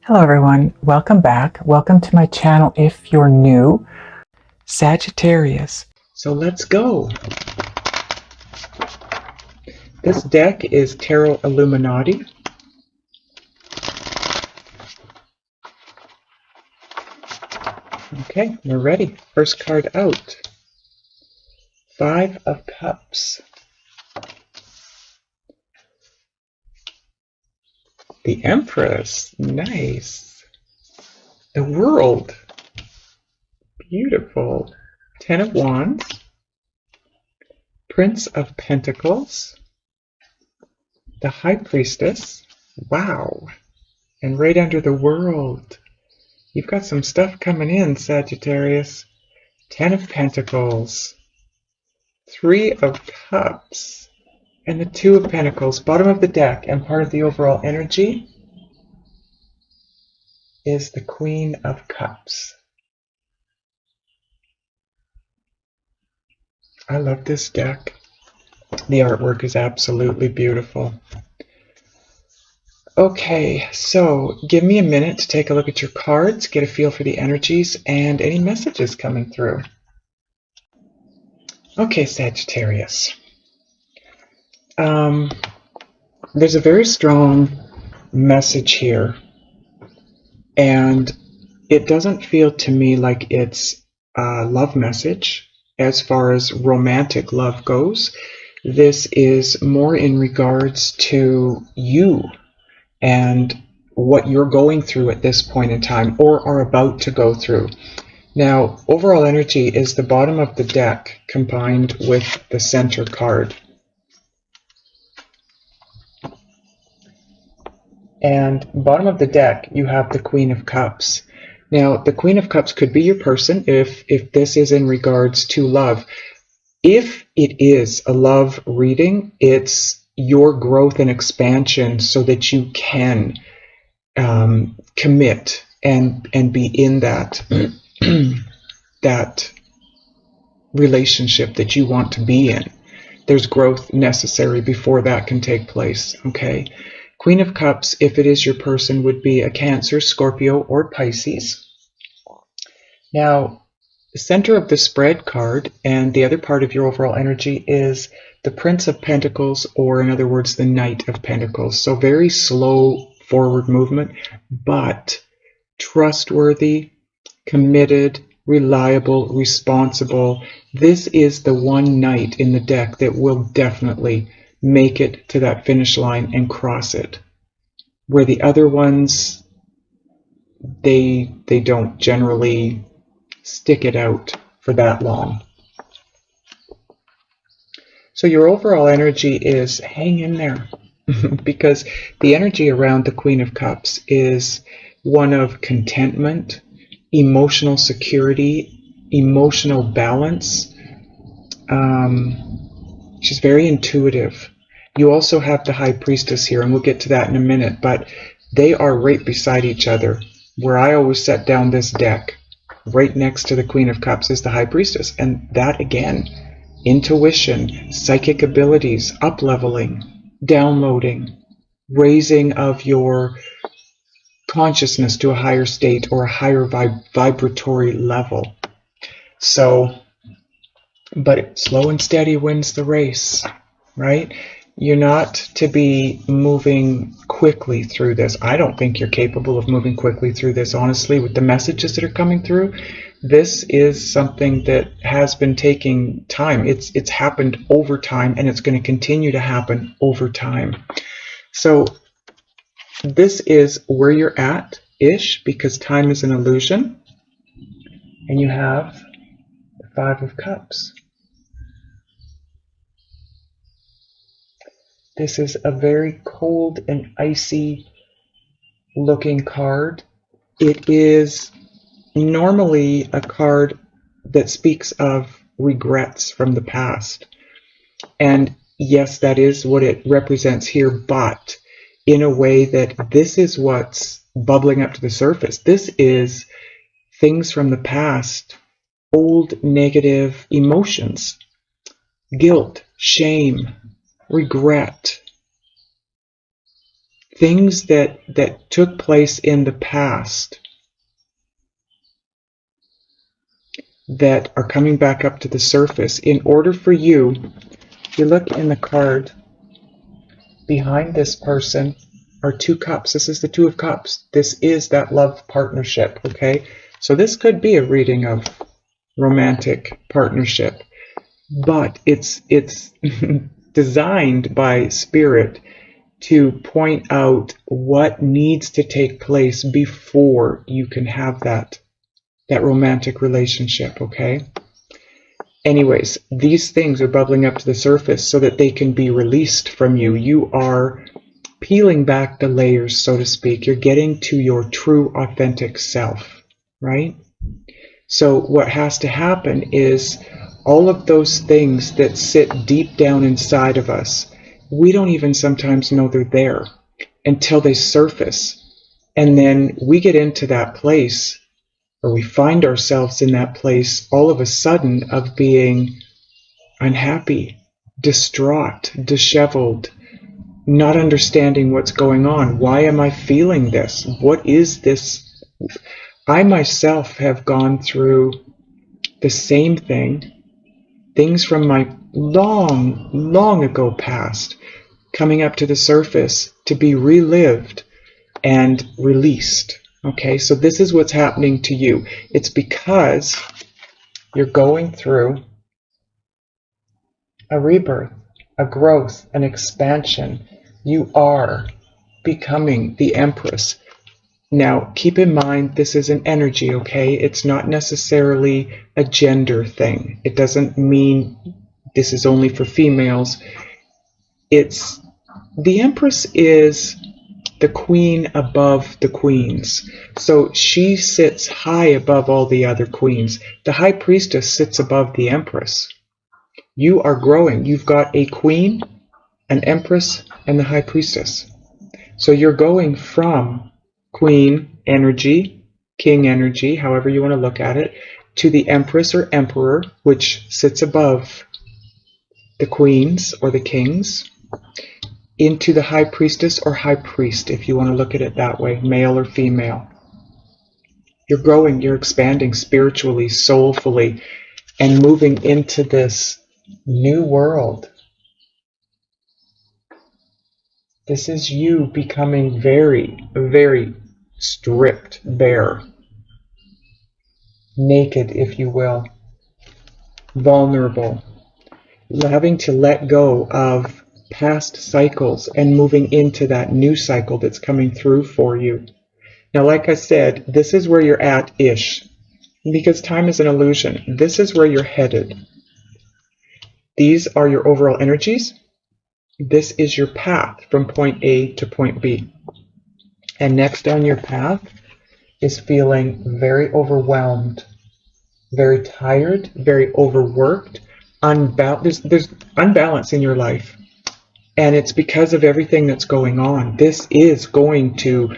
Hello everyone, welcome back. Welcome to my channel if you're new, Sagittarius. So let's go. This deck is Tarot Illuminati. Okay, we're ready. First card out. Five of Cups. The Empress, nice. The World, beautiful. Ten of Wands. Prince of Pentacles. The High Priestess, wow. And right under the World. You've got some stuff coming in, Sagittarius. Ten of Pentacles. Three of Cups. And the Two of Pentacles, bottom of the deck, and part of the overall energy is the Queen of Cups. I love this deck. The artwork is absolutely beautiful. Okay, so give me a minute to take a look at your cards, get a feel for the energies, and any messages coming through. Okay, Sagittarius. There's a very strong message here, and it doesn't feel to me like it's a love message as far as romantic love goes. This is more in regards to you and what you're going through at this point in time or are about to go through. Now, overall energy is the bottom of the deck combined with the center card. And bottom of the deck, you have the Queen of Cups. Now, the Queen of Cups could be your person if this is in regards to love. If it is a love reading, it's your growth and expansion so that you can commit and be in that that relationship that you want to be in. There's growth necessary before that can take place, okay? Queen of Cups, if it is your person, would be a Cancer, Scorpio, or Pisces. Now, the center of the spread card and the other part of your overall energy is the Prince of Pentacles, or in other words, the Knight of Pentacles. So very slow forward movement, but trustworthy, committed, reliable, responsible. This is the one knight in the deck that will definitely make it to that finish line and cross it, where the other ones, they don't generally stick it out for that long. So your overall energy is hang in there because the energy around the Queen of Cups is one of contentment, emotional security, emotional balance. She's very intuitive. You also have the High Priestess here, and we'll get to that in a minute, but they are right beside each other. Where I always set down this deck, right next to the Queen of Cups is the High Priestess. And that, again, intuition, psychic abilities, up-leveling, downloading, raising of your consciousness to a higher state or a higher vibratory level. So, but slow and steady wins the race, right? You're not to be moving quickly through this. I don't think you're capable of moving quickly through this, honestly, with the messages that are coming through. This is something that has been taking time. It's happened over time, and it's going to continue to happen over time. So this is where you're at-ish, because time is an illusion. And you have the Five of Cups. This is a very cold and icy looking card. It is normally a card that speaks of regrets from the past. And yes, that is what it represents here, but in a way that this is what's bubbling up to the surface. This is things from the past, old negative emotions, guilt, shame, regret, things that took place in the past that are coming back up to the surface. In order for you, if you look in the card, behind this person are 2 cups. This is the 2 of cups. This is that love partnership, okay? So this could be a reading of romantic partnership, but it's designed by Spirit to point out what needs to take place before you can have that romantic relationship, okay? Anyways, these things are bubbling up to the surface so that they can be released from you. You are peeling back the layers, so to speak. You're getting to your true, authentic self, right? So what has to happen is all of those things that sit deep down inside of us, we don't even sometimes know they're there until they surface. And then we get into that place, or we find ourselves in that place all of a sudden of being unhappy, distraught, disheveled, not understanding what's going on. Why am I feeling this? What is this? I myself have gone through the same thing, things from my long ago past coming up to the surface to be relived and released. Okay, so this is what's happening to you. It's because you're going through a rebirth, a growth, an expansion. You are becoming the Empress. Now, keep in mind, this is an energy, okay? It's not necessarily a gender thing. It doesn't mean this is only for females. The Empress is the queen above the queens. So she sits high above all the other queens. The High Priestess sits above the Empress. You are growing. You've got a queen, an Empress, and the High Priestess. So you're going from queen energy, king energy, however you want to look at it, to the Empress or Emperor, which sits above the queens or the kings, into the High Priestess or High Priest, if you want to look at it that way, male or female. You're growing, you're expanding spiritually, soulfully, and moving into this new world. This is you becoming very, very stripped bare, naked, if you will, vulnerable, having to let go of past cycles and moving into that new cycle that's coming through for you. Now, like I said, this is where you're at-ish, because time is an illusion. This is where you're headed. These are your overall energies. This is your path from point A to point B. And next on your path is feeling very overwhelmed, very tired, very overworked, there's unbalance in your life. And it's because of everything that's going on. This is going to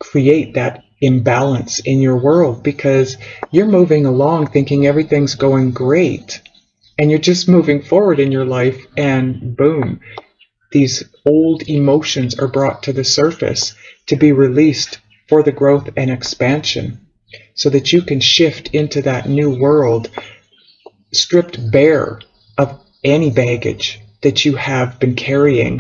create that imbalance in your world because you're moving along thinking everything's going great. And you're just moving forward in your life and boom, these old emotions are brought to the surface to be released for the growth and expansion so that you can shift into that new world stripped bare of any baggage that you have been carrying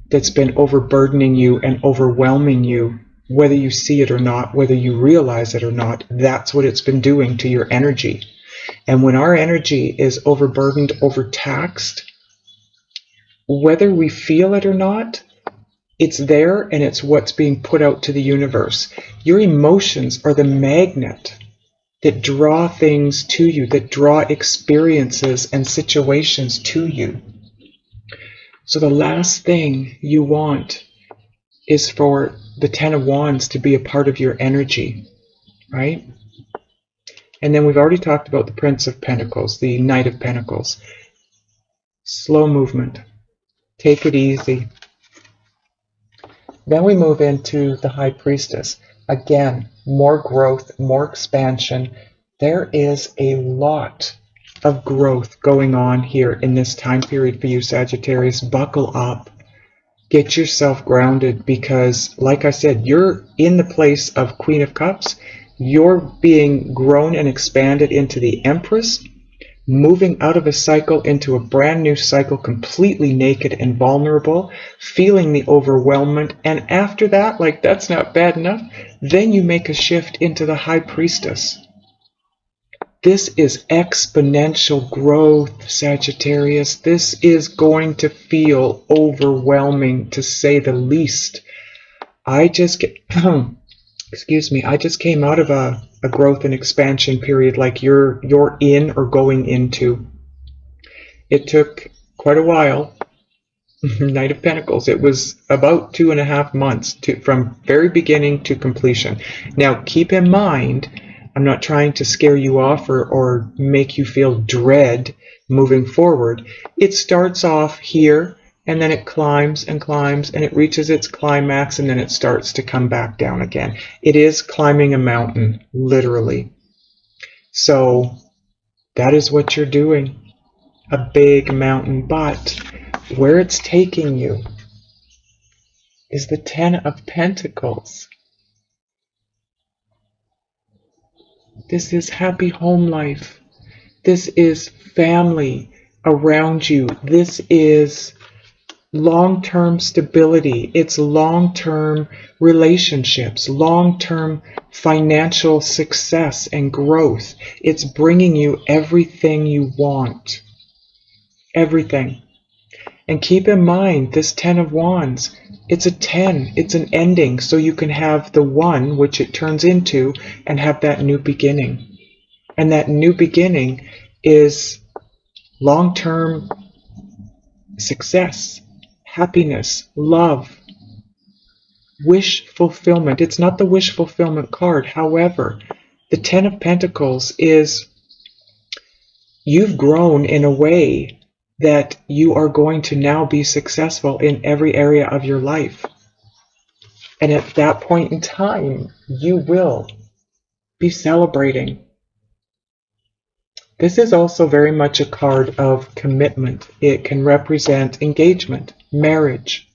that's been overburdening you and overwhelming you, whether you see it or not, whether you realize it or not. That's what it's been doing to your energy. And when our energy is overburdened, overtaxed, whether we feel it or not, it's there and it's what's being put out to the universe. Your emotions are the magnet that draw things to you, that draw experiences and situations to you. So the last thing you want is for the Ten of Wands to be a part of your energy, right? And then we've already talked about the Prince of Pentacles, the Knight of Pentacles. Slow movement. Take it easy. Then we move into the High Priestess. Again, more growth, more expansion. There is a lot of growth going on here in this time period for you, Sagittarius. Buckle up. Get yourself grounded because, like I said, you're in the place of Queen of Cups. You're being grown and expanded into the Empress, moving out of a cycle into a brand new cycle, completely naked and vulnerable, feeling the overwhelmment. And after that, like that's not bad enough, then you make a shift into the High Priestess. This is exponential growth, Sagittarius. This is going to feel overwhelming, to say the least. I just get, excuse me, I just came out of a growth and expansion period like you're in or going into. It took quite a while. Knight of Pentacles. It was about 2.5 months from very beginning to completion. Now, keep in mind, I'm not trying to scare you off or make you feel dread moving forward. It starts off here, and then it climbs and climbs, and it reaches its climax, and then it starts to come back down again. It is climbing a mountain, literally. So that is what you're doing, a big mountain. But where it's taking you is the Ten of Pentacles. This is happy home life. This is family around you. This is long-term stability. It's long-term relationships, long-term financial success and growth. It's bringing you everything you want. Everything. And keep in mind, this Ten of Wands, it's a 10. It's an ending, so you can have the one, which it turns into, and have that new beginning. And that new beginning is long-term success, happiness, love, wish fulfillment. It's not the wish fulfillment card. However, the Ten of Pentacles is you've grown in a way that you are going to now be successful in every area of your life. And at that point in time, you will be celebrating. This is also very much a card of commitment. It can represent engagement, marriage.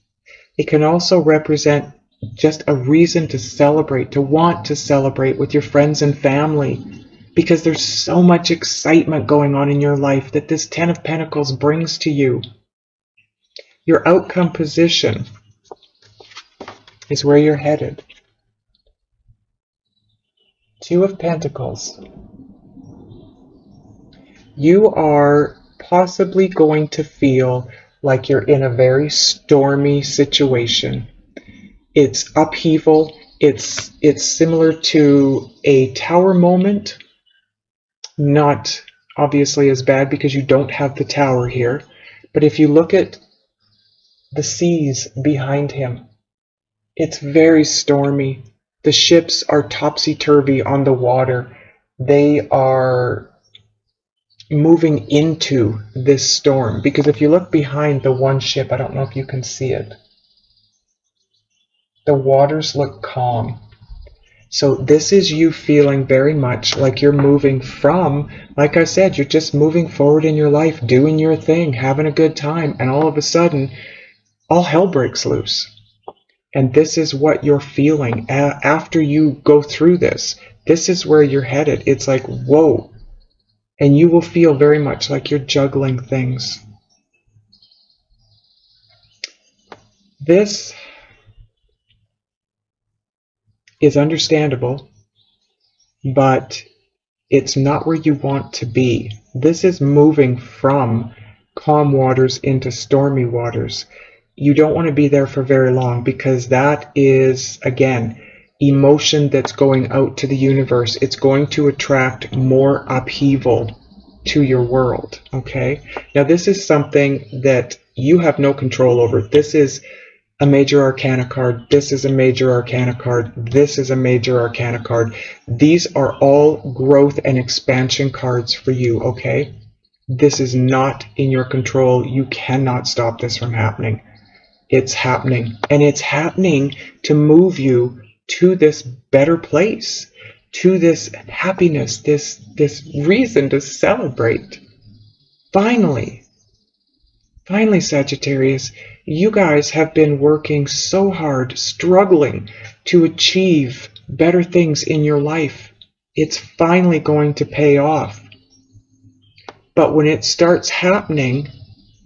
It can also represent just a reason to celebrate, to want to celebrate with your friends and family, because there's so much excitement going on in your life that this Ten of Pentacles brings to you. Your outcome position is where you're headed. Two of Pentacles. You are possibly going to feel like you're in a very stormy situation. It's upheaval. It's similar to a tower moment. Not obviously as bad because you don't have the tower here. But if you look at the seas behind him, it's very stormy. The ships are topsy-turvy on the water. They are moving into this storm. Because if you look behind the one ship, I don't know if you can see it, the waters look calm. So this is you feeling very much like you're moving from, like I said, you're just moving forward in your life, doing your thing, having a good time, and all of a sudden, all hell breaks loose. And this is what you're feeling after you go through this. This is where you're headed. It's like, whoa. And you will feel very much like you're juggling things. This is understandable, but it's not where you want to be. This is moving from calm waters into stormy waters. You don't want to be there for very long because that is, again, emotion that's going out to the universe. It's going to attract more upheaval to your world, okay? Now, this is something that you have no control over. This is a major arcana card. This is a major arcana card. This is a major arcana card. These are all growth and expansion cards for you, okay? This is not in your control. You cannot stop this from happening. It's happening. And it's happening to move you to this better place, to this happiness, this reason to celebrate. Finally, Sagittarius, You guys have been working so hard, struggling to achieve better things in your life. It's finally going to pay off. But when it starts happening,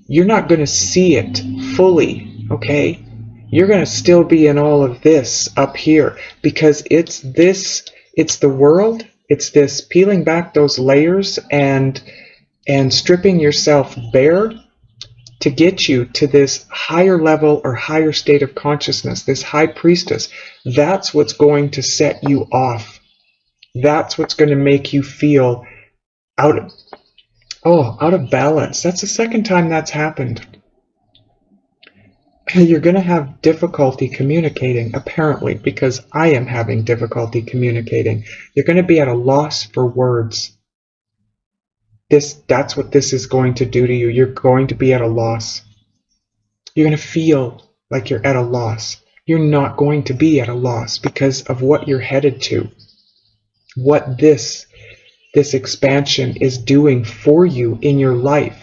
you're not going to see it fully, okay? You're going to still be in all of this up here, because it's the world, it's this peeling back those layers and stripping yourself bare to get you to this higher level or higher state of consciousness, this high priestess. That's what's going to set you off. That's what's going to make you feel out of balance. That's the second time that's happened. You're going to have difficulty communicating, apparently, because I am having difficulty communicating. You're going to be at a loss for words. That's what this is going to do to you. You're going to be at a loss. You're going to feel like you're at a loss. You're not going to be at a loss because of what you're headed to. What this expansion is doing for you in your life.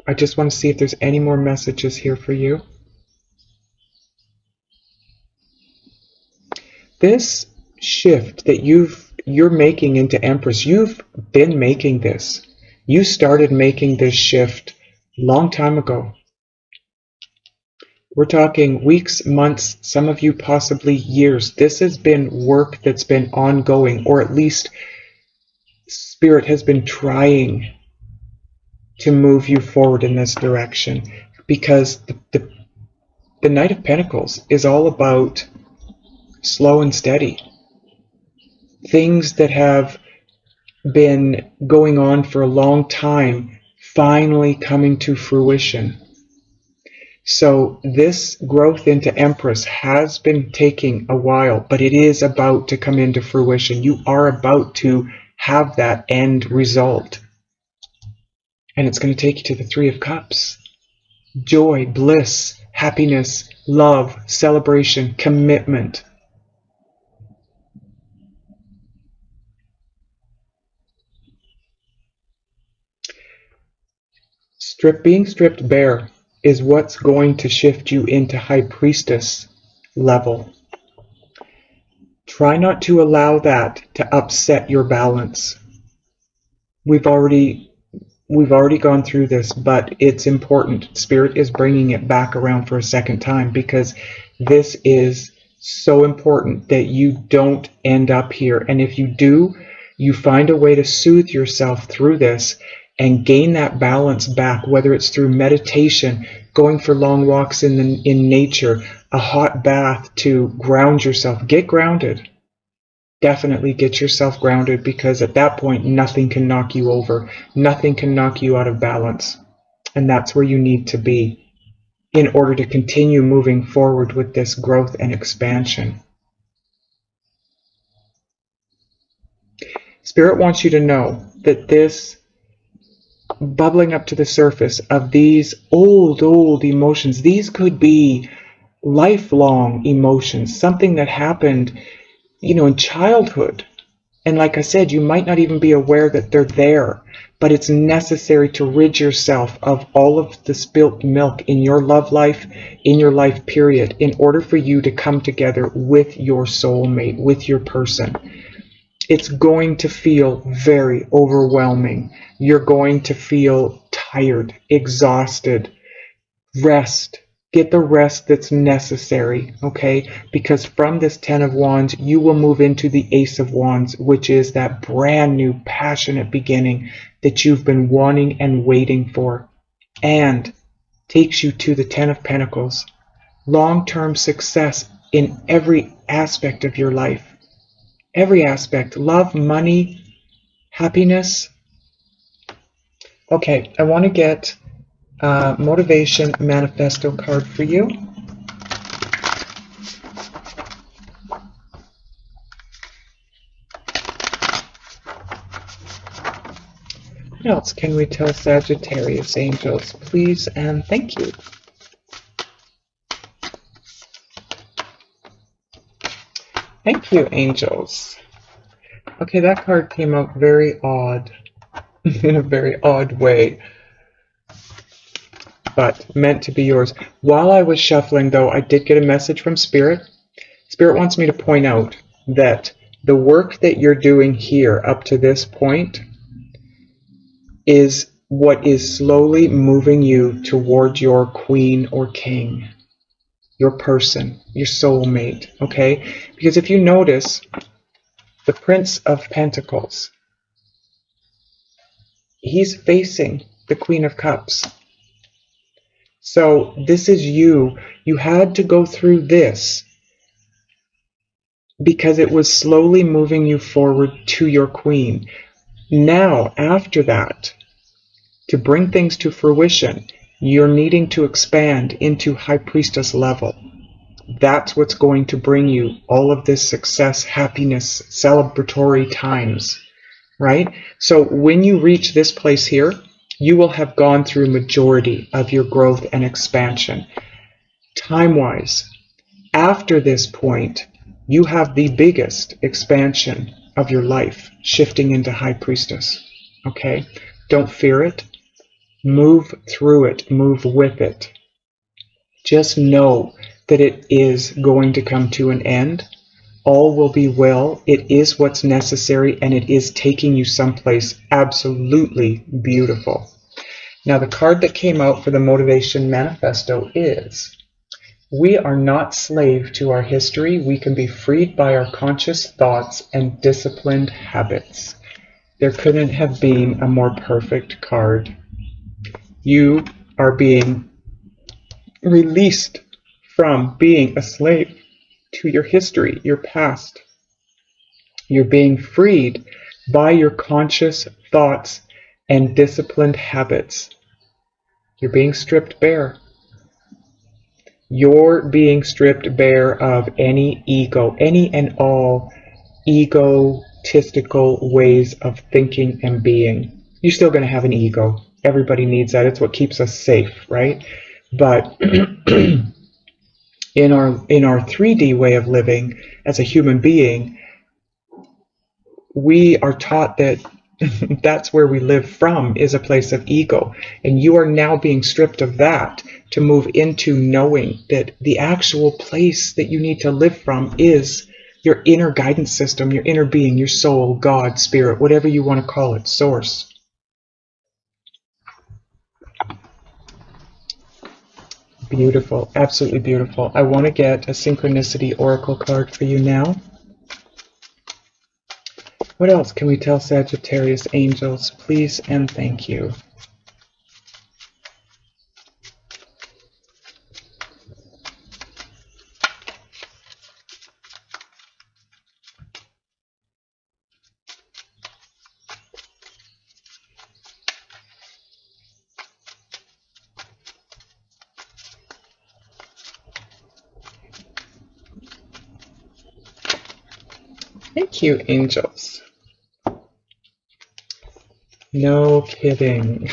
I just want to see if there's any more messages here for you. This shift that you're making into Empress, you've been making this. You started making this shift a long time ago. We're talking weeks, months, some of you possibly years. This has been work that's been ongoing, or at least Spirit has been trying to move you forward in this direction, because the Knight of Pentacles is all about slow and steady. Things that have been going on for a long time finally coming to fruition. So this growth into Empress has been taking a while, but it is about to come into fruition. You are about to have that end result. And it's going to take you to the Three of Cups. Joy, bliss, happiness, love, celebration, commitment. Being stripped bare is what's going to shift you into High Priestess level. Try not to allow that to upset your balance. We've already gone through this, but it's important. Spirit is bringing it back around for a second time, because this is so important that you don't end up here. And if you do, you find a way to soothe yourself through this and gain that balance back, whether it's through meditation, going for long walks in nature, a hot bath to ground yourself. Get grounded. Definitely get yourself grounded, because at that point, nothing can knock you over. Nothing can knock you out of balance. And that's where you need to be in order to continue moving forward with this growth and expansion. Spirit wants you to know that this bubbling up to the surface of these old emotions, these could be lifelong emotions, something that happened, in childhood. And like I said, you might not even be aware that they're there, but it's necessary to rid yourself of all of the spilt milk in your love life, in your life period, in order for you to come together with your soulmate, with your person. It's going to feel very overwhelming. You're going to feel tired, exhausted. Rest. Get the rest that's necessary, okay? Because from this Ten of Wands, you will move into the Ace of Wands, which is that brand new, passionate beginning that you've been wanting and waiting for, and takes you to the Ten of Pentacles. Long-term success in every aspect of your life. Every aspect. Love, money, happiness. Okay, I want to get a motivation manifesto card for you. What else can we tell Sagittarius angels? Please and thank you. Thank you, angels. Okay, that card came out very odd, in a very odd way, but meant to be yours. While I was shuffling, though, I did get a message from Spirit. Spirit wants me to point out that the work that you're doing here up to this point is what is slowly moving you towards your queen or king, your person, your soulmate, okay? Because if you notice, the Prince of Pentacles, he's facing the Queen of Cups. So this is you. You had to go through this because it was slowly moving you forward to your queen. Now, after that, to bring things to fruition, you're needing to expand into High Priestess level. That's what's going to bring you all of this success, happiness, celebratory times, right? So when you reach this place here, you will have gone through majority of your growth and expansion. Time-wise, after this point, you have the biggest expansion of your life, shifting into High Priestess, okay? Don't fear it. Move through it. Move with it. Just know that it is going to come to an end. All will be well. It is what's necessary, and it is taking you someplace absolutely beautiful. Now, the card that came out for the Motivation Manifesto is, we are not slave to our history. We can be freed by our conscious thoughts and disciplined habits. There couldn't have been a more perfect card. You are being released from being a slave to your history, your past. You're being freed by your conscious thoughts and disciplined habits. You're being stripped bare. You're being stripped bare of any ego, any and all egotistical ways of thinking and being. You're still going to have an ego. Everybody needs that. It's what keeps us safe, right? But in our 3D way of living as a human being, we are taught that that's where we live from, is a place of ego. And you are now being stripped of that to move into knowing that the actual place that you need to live from is your inner guidance system, your inner being, your soul, God, spirit, whatever you want to call it, source. Beautiful, absolutely beautiful. I want to get a Synchronicity Oracle card for you now. What else can we tell Sagittarius angels? Please and thank you. Thank you, angels. No kidding.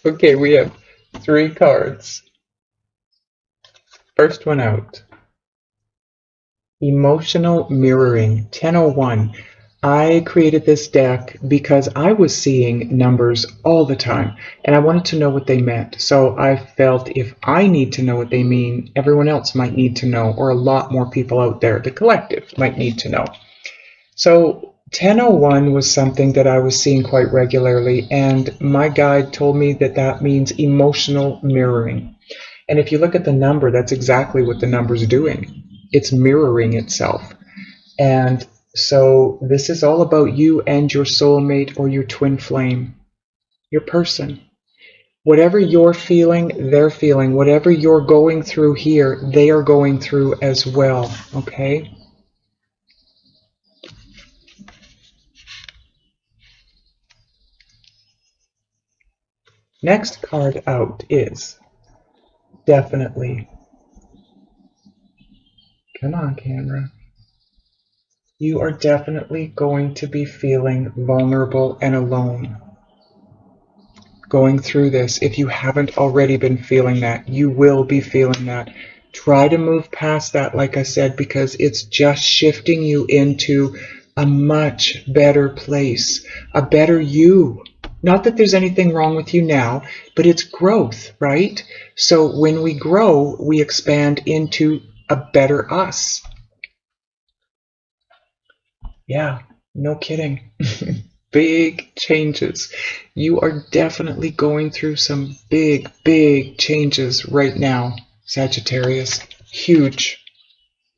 Okay, we have 3 cards. First one out. Emotional Mirroring, 1001. I created this deck because I was seeing numbers all the time, and I wanted to know what they meant. So I felt if I need to know what they mean, everyone else might need to know, or a lot more people out there, the collective, might need to know. So 1001 was something that I was seeing quite regularly, and my guide told me that that means emotional mirroring. And if you look at the number, that's exactly what the number's doing. It's mirroring itself. And so this is all about you and your soulmate or your twin flame, your person. Whatever you're feeling, they're feeling. Whatever you're going through here, they are going through as well, okay? Next card out is definitely, come on camera, you are definitely going to be feeling vulnerable and alone. Going through this, if you haven't already been feeling that, you will be feeling that. Try to move past that, like I said, because it's just shifting you into a much better place, a better you. Not that there's anything wrong with you now, but it's growth, right? So when we grow, we expand into a better us. Yeah, no kidding. Big changes. You are definitely going through some big, big changes right now, Sagittarius. Huge.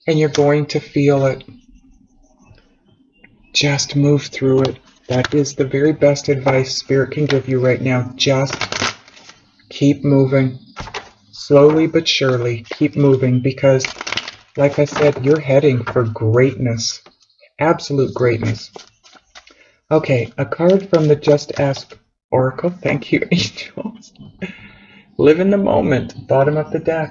And you're going to feel it. Just move through it. That is the very best advice Spirit can give you right now. Just keep moving. Slowly but surely, keep moving, because, like I said, you're heading for greatness. Absolute greatness. Okay, a card from the Just Ask Oracle. Thank you, angels. Live in the moment. Bottom of the deck.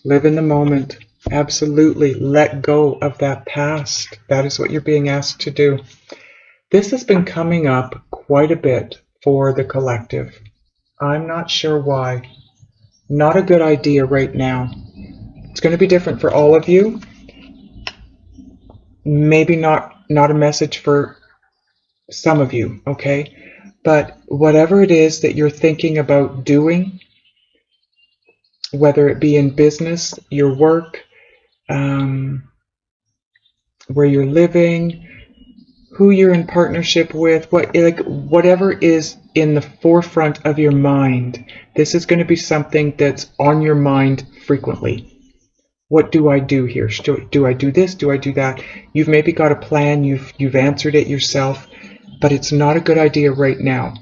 Live in the moment. Absolutely. Let go of that past. That is what you're being asked to do. This has been coming up quite a bit for the collective. I'm not sure why. Not a good idea right now. It's going to be different for all of you. Maybe not a message for some of you, okay? But whatever it is that you're thinking about doing, whether it be in business, your work, where you're living, who you're in partnership with, whatever is in the forefront of your mind, this is going to be something that's on your mind frequently. What do I do here? Do I do this? Do I do that? You've maybe got a plan. You've answered it yourself, but it's not a good idea right now.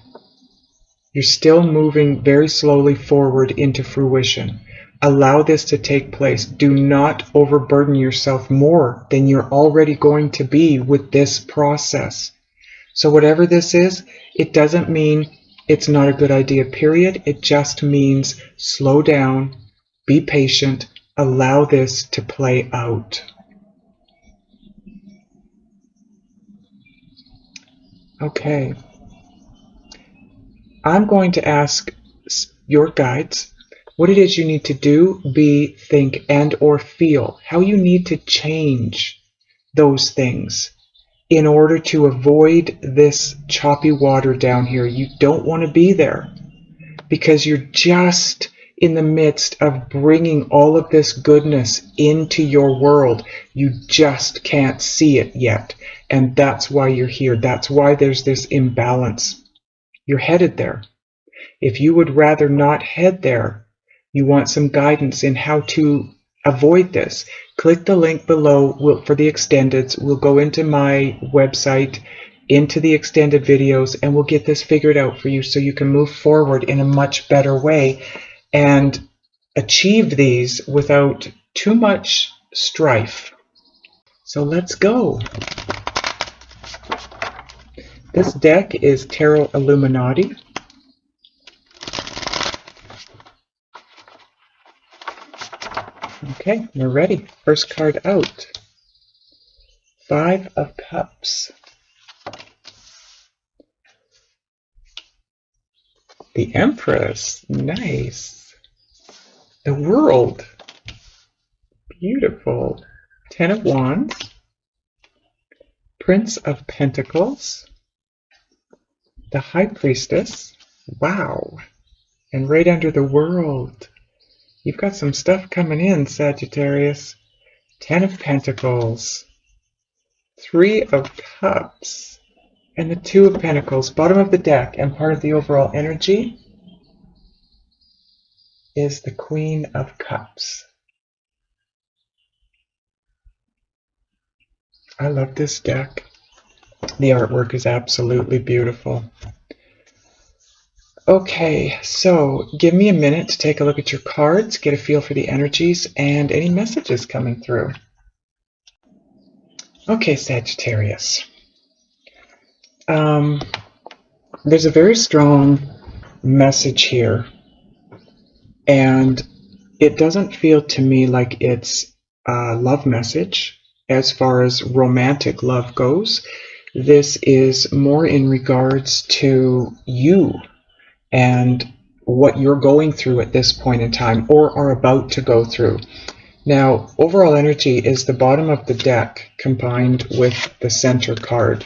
You're still moving very slowly forward into fruition. Allow this to take place. Do not overburden yourself more than you're already going to be with this process. So whatever this is, it doesn't mean it's not a good idea, period. It just means slow down, be patient, allow this to play out. Okay. I'm going to ask your guides what it is you need to do, be, think, and or feel, how you need to change those things in order to avoid this choppy water down here. You don't want to be there because you're just in the midst of bringing all of this goodness into your world. You just can't see it yet. And that's why you're here. That's why there's this imbalance. You're headed there. If you would rather not head there, you want some guidance in how to avoid this, click the link below for the extendeds. We'll go into my website, into the extended videos, and we'll get this figured out for you so you can move forward in a much better way and achieve these without too much strife. So let's go. This deck is Tarot Illuminati. Okay, we're ready. First card out. 5 of Cups. The Empress. Nice. The World. Beautiful. 10 of Wands. Prince of Pentacles. The High Priestess. Wow. And right under the World. You've got some stuff coming in, Sagittarius. 10 of Pentacles. 3 of Cups. And the 2 of Pentacles. Bottom of the deck and part of the overall energy is the Queen of Cups. I love this deck. The artwork is absolutely beautiful. Okay, so give me a minute to take a look at your cards, get a feel for the energies, and any messages coming through. Okay, Sagittarius. There's a very strong message here, and it doesn't feel to me like it's a love message as far as romantic love goes. This is more in regards to you and what you're going through at this point in time or are about to go through. Now, overall energy is the bottom of the deck combined with the center card.